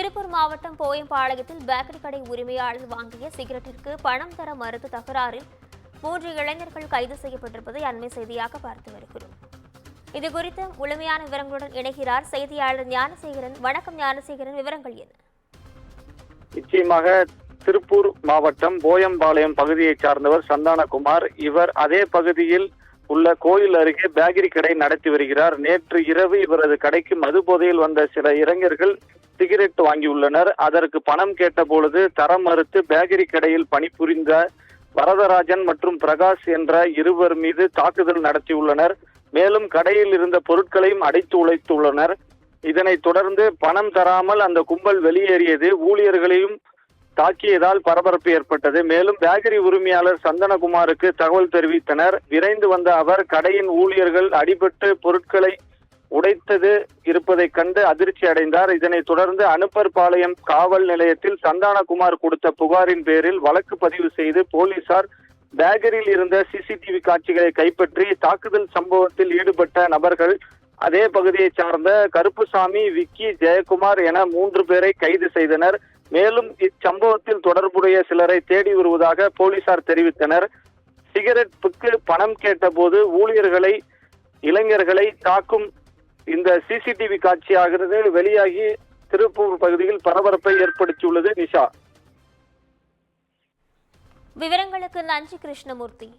திருப்பூர் மாவட்டம் போயம்பாளையத்தில் பேக்கரி கடை உரிமையாளர் வாங்கிய சிகரெட்டிற்கு பணம் தர மறுத்த தகராறில் 3 இளைஞர்கள் கைது செய்யப்பட்டிருப்பதை அண்மை செய்தியாக பார்த்து வருகிறோம். இதுகுறித்த முழுமையான விவரங்களுடன் இணைகிறார் செய்தியாளர் ஞானசேகரன். வணக்கம் ஞானசேகரன், விவரங்கள் என்ன? நிச்சயமாக திருப்பூர் மாவட்டம் போயம்பாளையம் பகுதியைச் சார்ந்தவர் சந்தானகுமார். இவர் அதே பகுதியில் உள்ள கோயில் அருகே பேக்கரி கடை நடத்தி வருகிறார். நேற்று இரவு இவரது கடைக்கு மது போதையில் வந்த சில இளைஞர்கள் சிகரெட் வாங்கியுள்ளனர். அதற்கு பணம் கேட்ட பொழுது தரம் மறுத்து பேக்கரி கடையில் பணிபுரிந்த வரதராஜன் மற்றும் பிரகாஷ் என்ற இருவர் மீது தாக்குதல் நடத்தியுள்ளனர். மேலும் கடையில் இருந்த பொருட்களையும் அடைத்து உழைத்துள்ளனர். இதனைத் தொடர்ந்து பணம் தராமல் அந்த கும்பல் வெளியேறியது. ஊழியர்களையும் தாக்கியதால் பரபரப்பு ஏற்பட்டது. மேலும் பேக்கரி உரிமையாளர் சந்தனகுமாருக்கு தகவல் தெரிவித்தனர். விரைந்து வந்த அவர் கடையின் ஊழியர்கள் அடிபட்டு பொருட்களை உடைத்தது இருப்பதை கண்டு அதிர்ச்சி அடைந்தார். இதனைத் தொடர்ந்து அனுப்பர்பாளையம் காவல் நிலையத்தில் சந்தானகுமார் கொடுத்த புகாரின் பேரில் வழக்கு பதிவு செய்து போலீசார் பேக்கரியில் இருந்த சிசிடிவி காட்சிகளை கைப்பற்றி தாக்குதல் சம்பவத்தில் ஈடுபட்ட நபர்கள் அதே பகுதியை சார்ந்த கருப்புசாமி, விக்கி, ஜெயக்குமார் என 3 பேரை கைது செய்தனர். மேலும் இச்சம்பவத்தில் தொடர்புடைய சிலரை தேடி வருவதாக போலீசார் தெரிவித்தனர். சிகரெட்டுக்கு பணம் கேட்டபோது இளைஞர்களை தாக்கும் இந்த சிசிடிவி காட்சியாகிறது வெளியாகி திருப்பூர் பகுதியில் பரபரப்பை ஏற்படுத்தியுள்ளது. நிஷா, விவரங்களுக்கு நன்றி கிருஷ்ணமூர்த்தி.